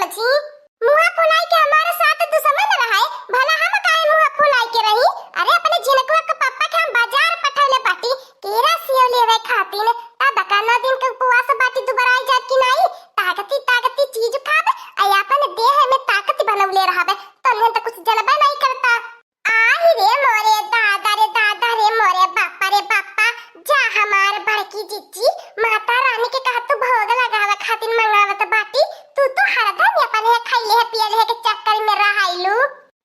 समझी। मुँह फुलाई के हमारे साथ दुश्मन रहा है, भला हम काहे मुँह फुलाई के रही। अरे अपने जिनकुआ के पापा के हम बाजार पठौले बाटी केरा सेव लेवे खातिर, ता बकाना दिन के उपवास बाटी दोबारा आई जात की नहीं। ताकती चीज खाबे आ अपन देह में ताकत बनवले रहबे, तन्ने तो कुछ जनबे नहीं करता। आई रे मोरे दादा रे मोरे बापा जा हमार बड़की जीजी माता रानी के कहा तू भोग लगावे खातिर मंगावत बाटी, तू तो हरदम अपन है खाइले है पियले है के चक्कर में रहाइलू।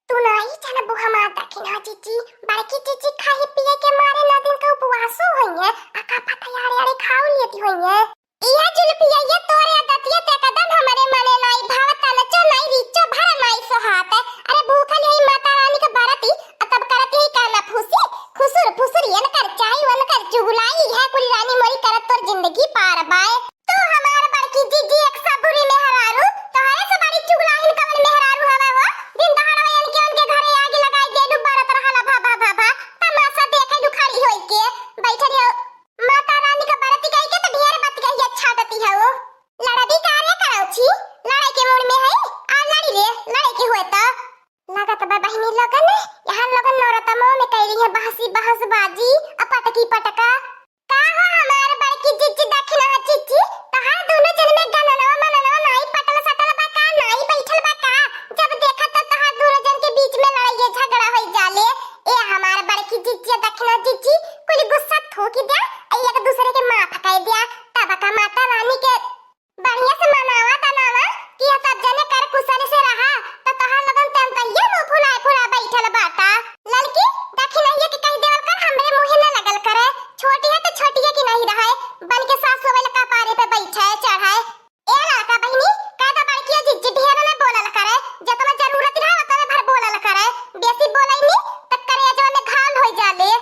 तू नहीं जाना बुहा माता की ना जीजी, बड़की जीजी खाए पिए के मारे ना दिन का उपवासो होइए, आका पता यारे खाऊ लेती होइए। इया जुलपिया ये तोरे दतिया ते कदम हमारे मने नहीं भावत लचो नहीं रीचो भर नहीं सोहात। अरे भूखल है माता रानी के बरती तब करती है काना फुसुर यन कर चाही वन कर चुगलाई है पूरी रानी मोरी करत तोर जिंदगी पार बाए। तू हमार बड़की जीजी एक सबुरी में हरारू तोहरे से बड़ी चुगलाई कवन में हरारू हवे हो। दिन दहाड़ा यन के उनके घरे आग लगाई देलू बरत रहला भा तमाशा देखे दुखारी होई के बैठल हो। माता रानी का बरती गई के तो ढेर बात गई अच्छा दती है वो। लड़बी कार्य कराऊ छी, लड़ाई के मूड में है आ लड़ी रे लड़ाई के होए तो लागत बा बहिनी लोगन यहाँ लोगन नौरतमो में कह रही है बहस बाजी अपटकी पटका। का हो हमार बड़की जीजी दखना जीजी तहार दोनों जन में गननवा मननवा नहीं पटल सटल बा का नहीं बैठल बा का। जब देखा तो तहार दोनों जन के बीच में लड़ाई झगड़ा होई जाले। ए हमार बड़की जीजी दखना जीजी कुल गुस्सा थोकी दे एक दूसरे के माफ कह दिया तब का माता रानी के बढ़िया से मनावा तनावा कि सब जने कर कुशल से रहा तो तहार लगन तन तइया मुंह फुला बैठल बाटा। लड़की दखना ये के कह देवल कर हमरे मुंह न लगल करे, छोटी है तो छोटी है कि नहीं रहा है बन के सास होवे का पारे पे बैठा है चढ़ा है। ए लड़का बहिनी कादा बड़की जीजी ढेर न बोलल करे, जतना जरूरत रहा उतने भर बोलल करे, बेसी बोलै नी त करेजवा में घाल हो जाले।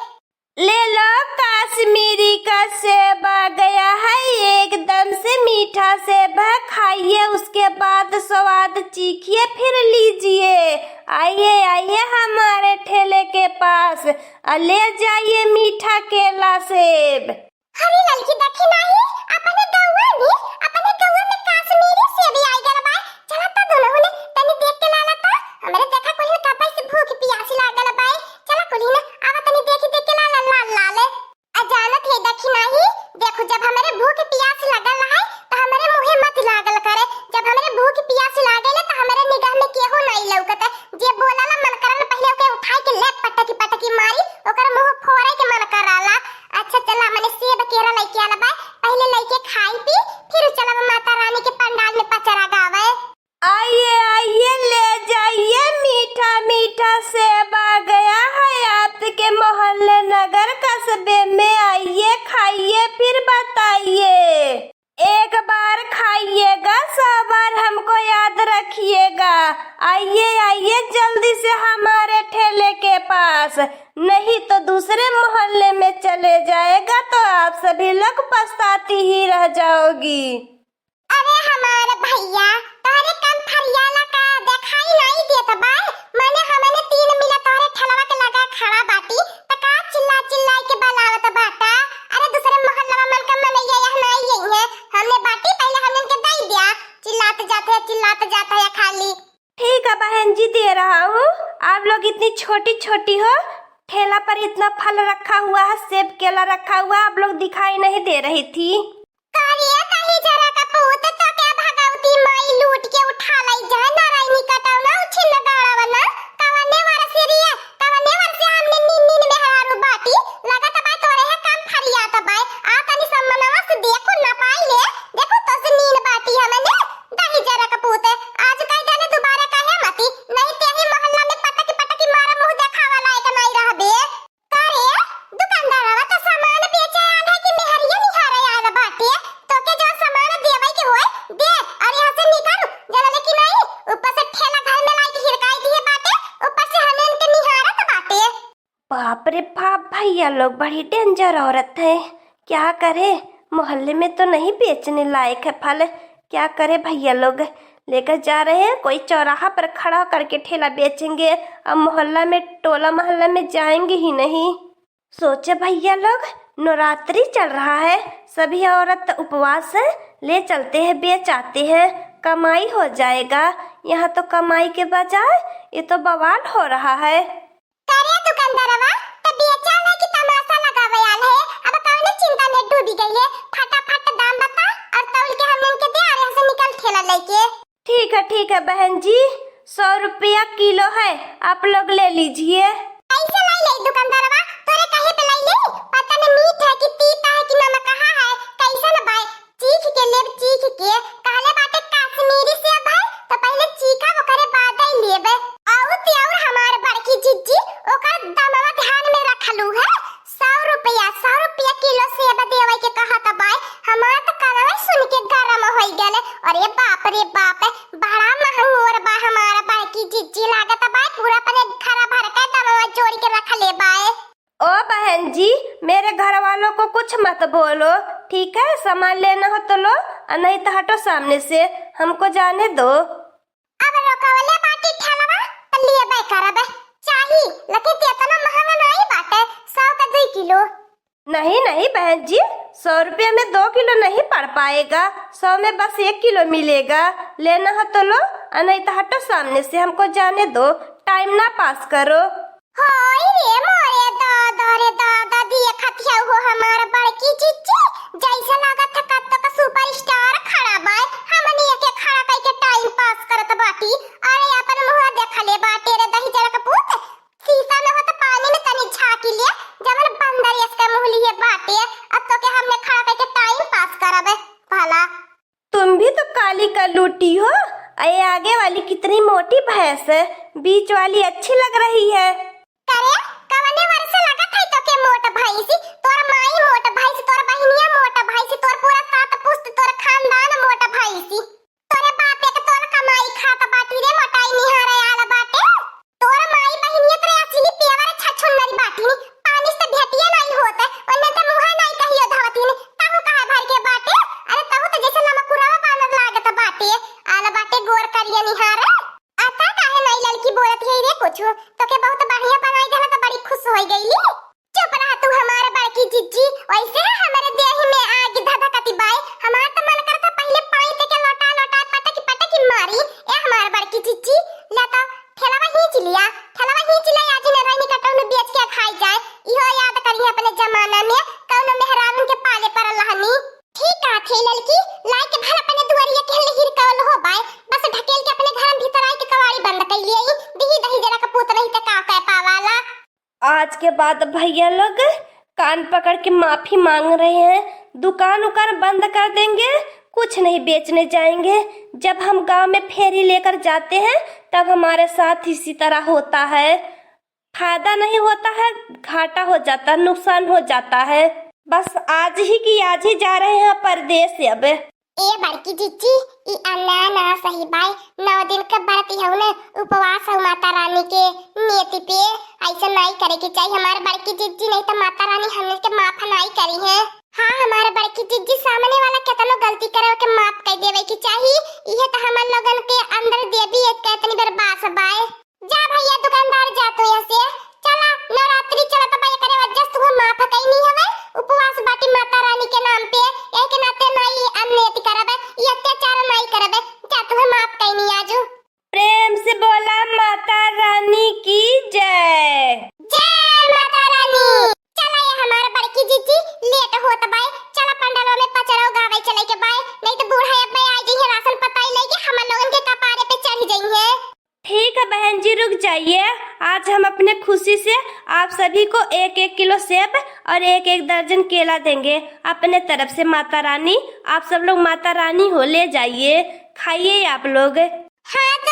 ले लो कश्मीरी का सेब आ गया है, एकदम से मीठा सेब है, खाइए उसके बाद स्वाद चीखिए फिर लीजिए। आइए हमारे ठेले के पास ले जाइए मीठा केला सेब। हरी लड़की देखी नहीं अपने गौवा में कश्मीरी सेब आई गल बा। चला त दोनों ने तनी देख के लाला ता हमरे देखा कोई का पैसे भूख प्यासी लागल बा। चला कोली ने आवा तनी देख के लाला लाले अजानत है देखी नहीं। देखो जब हमारे भूख प्यास लगल है तो हमारे मुंह मत लागल करे, जब हमारे भूख प्यास लागल तो हमारे निगाह में केहू नहीं लौकत। जे बोलाला मन करन पहले ओके उठाई के ले पटकी मारी ओकर मुंह फोड़े के मन कराला। अच्छा चला मने सेब केरा लेके आला बा, पहले लेके खाई पी फिर चला माता रानी के पंडाल में पचरा गावे। आइए ले जाइए मीठा सेब आ गया है आपके मोहल्ले नगर कस्बे में। आइए खाइए फिर बताइए। एक बार खाइएगा 100 बार हमको याद रखिएगा। आइए जल्दी से हमारे ठेले के पास, नहीं तो दूसरे मोहल्ले में चले जाएगा तो आप सभी लोग पछताती ही रह जाओगी। अरे हमारे भैया तोरे कम फरियाला का दिखाई नहीं देत बा, माने हमने 3 मिला तोरे ठलवा के लगा खड़ा बाटी त का चिल्ला के बुलावत बाटा। अरे दूसरे मोहल्ला में मन का मन ये नहीं है हमने बाटी पहले हमने के दे दिया, चिल्लाते जाते है खाली। ठीक है बहन जी दे रहा हूँ। आप लोग इतनी छोटी हो, ठेला पर इतना फल रखा हुआ है, सेब केला रखा हुआ, आप लोग दिखाई नहीं दे रही थी। कहीं जरा का पूत तो क्या भगावती माई लूट के उठा लाई जाए नारायणी कटावना छिन गाड़ावना कवने वर्ष हमने नीन में हारू बाटी लगत बा तोरे है काम फरियात बा। आ तनी सम्मनवा से देखो ना पाइले, देखो तो से नीन बाटी हमने दही जरा का पूत आज कह जाने दोबारा कहे मती नहीं तेही मोहल्ला में पटकी मारा मुंह देखावा लायक नहीं रहबे। करे दुकानदारवा तो सामान बेचे आल है कि मेहरिया निहारे आल बाटी तो के जो सामान देवे के होए दे और यहां से निकाल जरा लेकिन नहीं ऊपर से ठेला घर में लाई के हिरकाई दिए बाटे, ऊपर से हमें इनके निहारत बाटे। बाप रे बाप भैया लोग बड़ी डेंजर औरत है, क्या करे मोहल्ले में तो नहीं बेचने लायक है फल, क्या करे भैया लोग लेकर जा रहे हैं कोई चौराहा पर खड़ा करके ठेला बेचेंगे, अब मोहल्ला में टोला मोहल्ला में जाएंगे ही नहीं। सोचे भैया लोग नवरात्रि चल रहा है, सभी औरत उपवास है, ले चलते हैं बेच आते हैं। कमाई हो जाएगा। यहाँ तो कमाई के बजाय ये तो बवाल हो रहा है। करे दुकानदारवा त बेचाल है कि तमाशा लगावे आल है। अब कौन चिंता में डूबी गई है। फटाफट दाम बता और तौल के हम इनके दे और यहाँ से निकल ठेला लेके। ठीक है बहन जी, 100 रुपया किलो है, आप लोग ले लीजिए। कैसे लाई ले दुकानदारवा? तोरे कहे पे लाई ले? पता नहीं मीठ है कि तीता है कि नमक कहाँ है। कैसे न भाई चीख के लेब चीख के काले बाटे कश्मीरी सेब है तो पहले चीखा वो करे बाद ही लेबे। और ते और हमार बड़की जिज्जी ओकर दामवा ध्यान में रखलू है। 100 रुपया किलो सेब देवे के कहा त भाई हमार त कानवा सुन के गरम होई गेले। अरे बाप रे बाप बड़ा महंगोर बा हमारा बड़की जिज्जी लागत भाई पूरा अपने खरा भर के दामवा जोड़ के रख ले बाए। ओ बहन जी, मेरे घर वालों को कुछ मत बोलो, ठीक है? सामान लेना हो तो लो और नहीं तो हटो सामने से, हमको जाने दो। अब रोकवले बाटी ठेलवा त लेबे करबे चाही लेकिन ते इतना महंगा नहीं बाटे। 100 का 2 किलो। नहीं बहन जी, 100 रुपया में 2 किलो नहीं पड़ पाएगा। 100 में बस 1 किलो मिलेगा। लेना हो तो लो और नहीं तो हटो सामने से, हमको जाने दो, टाइम ना पास करो। हाय रे मोरे दादा दिए खतिया हो हमार बड़की चिच्ची जैसा लागत है कत्तो का सुपरस्टार खड़ा बाय। हमनी के खड़ा कई के टाइम पास करत बाटी। अरे अपन मुंह देख ले बाटे रे दही जरा का पूत शीशा में हो तो पानी में तनी झांकी ले जमन बंदर इसका मुंह लिए बाटे। अब तो के हमने खड़ा कई के टाइम पास करबे भला। तुम भी तो काली का लूटी हो। अरे आगे वाली कितनी मोटी भैंस है, बीच वाली अच्छी लग रही है। करे कवने वर्ष लगत है तो के मोट भैंसी तोर माई मोट भैंसी तोर बहिनिया मोट भैंसी तोर पूरा 7 पुस्त तोर खानदान मोट भैंसी। तोरे बापे के तोर कमाई खात बाटी रे मोटाई निहारे आल बाटे। तोर माई बहिनिया तोरे असली पेवर छछुन्नरी बाटी नी पानी से भेटिया नहीं होता ओने ते मुहा नहीं कहियो धावती नी ताहू कहा भर के बाटे। अरे ताहू तो जैसे नमकुरावा बानर लागत बाटे आल बाटे गोर करिया निहारे। आता काहे नहीं लड़की बोलत है रे कुछ तो के बहुत बढ़िया बनाई देला तो बड़ी खुश हो गईली। चुप रह तू हमारे बड़की जिज्जी वैसे हमारे देह में आग धधकती बाय। हमार तो मन करता पहले पाई पे के लौटा पटकी मारी। ए हमारे बड़की जिज्जी ले तो ठेलावा खींच लिया आज ने रानी कटौ में बेच के खाई जाए। इहो याद करी अपने जमाना में कौन मेहरान के पाले पर लहनी। ठीक है थे लड़की लाई के भर अपने दुआरिया के हिर कौल हो बाय बस ढकेल के अपने घर भीतर आई के कवाड़ी बंद कर लिए दही जरा का पूत नहीं ते का कह पावाला। आज के बाद भैया लोग कान पकड़ के माफी मांग रहे हैं। दुकान उकान बंद कर देंगे, कुछ नहीं बेचने जाएंगे। जब हम गांव में फेरी लेकर जाते हैं तब हमारे साथ इसी तरह होता है। फायदा नहीं होता है, घाटा हो जाता है, नुकसान हो जाता है। बस आज ही जा रहे हैं परदेश। अब ए बड़की जिज्जी ई ना सही बाय 9 दिन का व्रत है ना उपवास है माता रानी के नियति पे ऐसा नहीं करे के चाहिए। हमारे बड़की जिज्जी नहीं तो माता रानी हमने के माफ नहीं करी है। हाँ हमारे बड़की जिज्जी सामने वाला कितना गलती करे के माफ कर देवे की चाहिए। ये तो हम लोगन के अंदर देवी एक कितनी बार बास बाय। जा भैया दुकानदार जा तो यहाँ से चला नवरात्रि चला तो भाई करे वजह तू माफ कई नहीं हवे उपवास बाटी माता रानी के नाम पे एक नाते नहीं अन्यति करबे ये अत्याचार नहीं करबे जा तू माफ कई नहीं आजू। प्रेम से बोला माता रानी की जय। जय माता रानी। चला ये हमारे बड़की जिज्जी लेट होत बाय चला पंडालों में पचरो गावे चले के बाय नहीं तो बूढ़ा अब्बे आ जाई है राशन पताई लेके हम लोगन के कपारे पे चढ़ जाई है। ठीक है बहन जी रुक जाइए। आज हम अपने खुशी से आप सभी को 1-1 किलो सेब और 1-1 दर्जन केला देंगे अपने तरफ से। माता रानी आप सब लोग माता रानी हो, ले जाइए खाइए आप लोग। हाँ तो